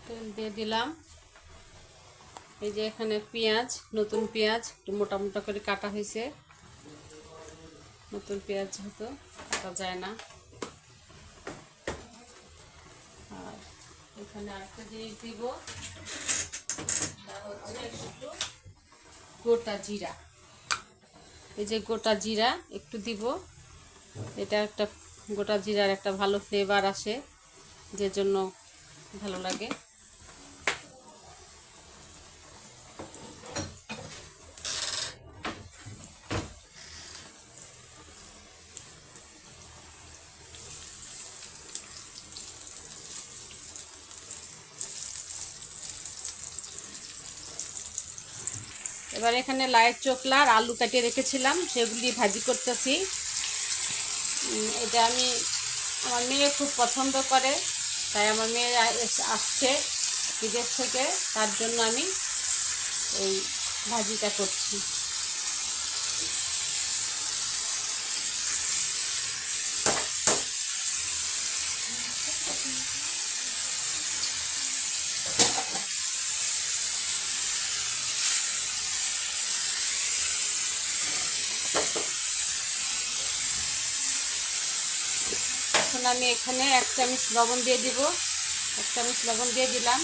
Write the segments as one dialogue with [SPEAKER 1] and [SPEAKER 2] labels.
[SPEAKER 1] তেল দিয়ে দিলাম। এই যে এখানে পেঁয়াজ, নতুন পেঁয়াজ একটু মোটা মোটা করে কাটা হয়েছে। নতুন পেঁয়াজ যেহেতু কাটা যায় না। আর এখানে আরেকটা জিনিস দিব, হচ্ছে একটু গোটা জিরা। এই যে গোটা জিরা একটু দিব, এটা একটা গোটা জিরার একটা ভালো ফ্লেভার আসে, যে জন্য ভালো লাগে। এবার এখানে লাইট চোখলা আর আলু কাটিয়ে রেখেছিলাম, সেগুলি ভাজি করতেছি। এটা আমার মেয়ে খুব পছন্দ করে, তাই আমার মেয়ে আসছে বিদেশ থেকে, তার জন্য আমি এই ভাজিটা করছি। এখন আমি এখানে 1 চামচ লবণ দিয়ে দিব। 1 চামচ লবণ দিয়ে দিলাম।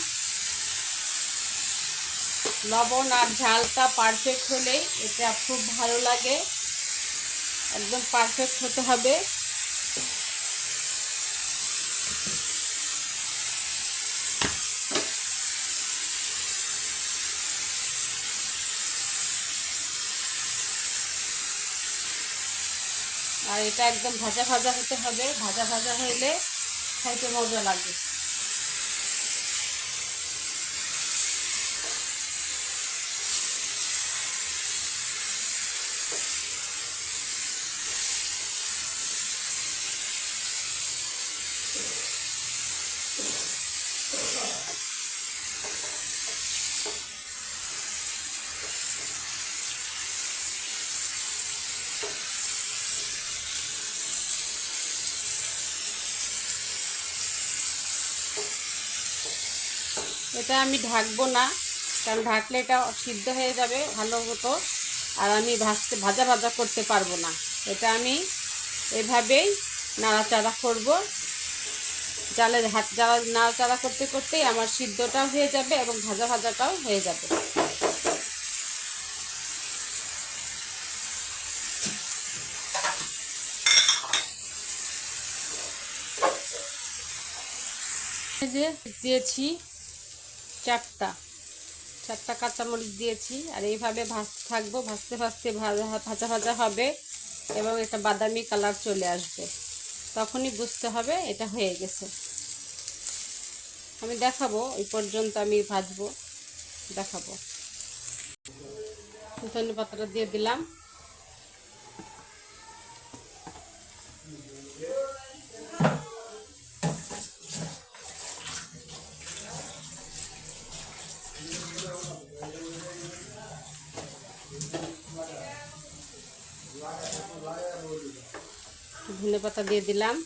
[SPEAKER 1] লবণ আর ঝালটা পারফেক্ট হলেই এটা খুব ভালো লাগে, একদম পারফেক্ট হতে হবে। আর এটা একদম ভাজা ভাজা হতে হবে, ভাজা ভাজা হইলে খাইতে মজা লাগে। এটা আমি ঢাকবো না, কারণ ঢাকলে এটা সিদ্ধ হয়ে যাবে ভালো মতো, আর আমি ভাজা ভাজা করতে পারবো না। এটা আমি এভাবেই নাড়াচাড়া করব। নাড়াচাড়া করতে করতেই আমার সিদ্ধটাও হয়ে যাবে এবং ভাজা ভাজাটাও হয়ে যাবে। এই যে দিয়েছি চারটা কাঁচামরিচ দিয়েছি, আর এইভাবে ভাজতে থাকবো। ভাজতে ভাজতে ভাজা ভাজা হবে এবং একটা বাদামি কালার চলে আসবে, তখনই বুঝতে হবে এটা হয়ে গেছে। আমি দেখাবো, এই পর্যন্ত আমি ভাজবো, দেখাবো। ধনে পাতাটা দিয়ে দিলাম। ধনে পাতা দিয়ে দিলাম।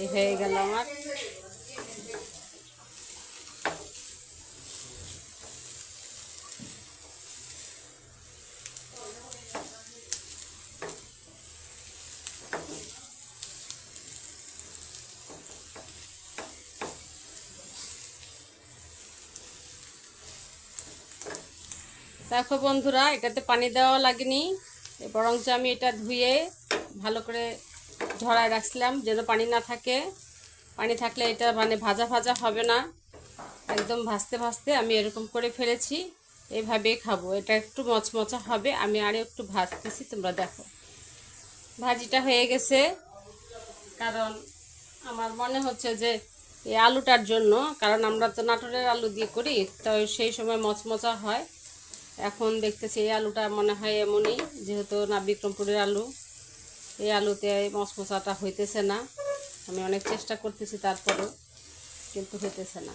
[SPEAKER 1] এই হয়ে গেল আমার। দেখো বন্ধুরা, এটাতে পানি দেওয়া লাগেনি, বরঞ্চ আমি এটা ধুয়ে ভালো করে ঝরায় রাখছিলাম যেন পানি না থাকে। পানি থাকলে এটা মানে ভাজা ভাজা হবে না, একদম ভাজতে ভাজতে আমি এরকম করে ফেলেছি। এইভাবেই খাবো, এটা একটু মচমচা হবে। আমি আরও একটু ভাজতেছি, তোমরা দেখো। ভাজিটা হয়ে গেছে, কারণ আমার মনে হচ্ছে যে এই আলুটার জন্য, কারণ আমরা তো নাটোরের আলু দিয়ে করি, তো সেই সময় মচমচা হয়। এখন দেখতেছি এই আলুটা মনে হয় এমনই, যেহেতু বিক্রমপুরের আলু, এই আলুতে মচমচাটা হইতেছে না। আমি অনেক চেষ্টা করতেছি, তারপরেও কিন্তু হইতেছে না।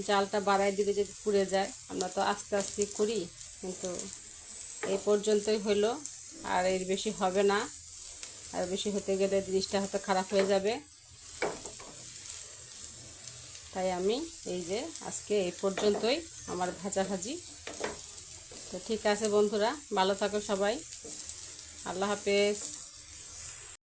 [SPEAKER 1] জালটা বাড়াই দিলে যদি পুড়ে যায়। আমরা তো আস্তে আস্তে করি, কিন্তু এই পর্যন্তই হইলো, আর এর বেশি হবে না। আর বেশি হতে গেলে জিনিসটা হয়তো খারাপ হয়ে যাবে। তাই আমি এই যে আজকে এই পর্যন্তই আমার ভাজাভাজি। তো ঠিক আছে বন্ধুরা, ভালো থাকো সবাই। আল্লাহ হাফেজ।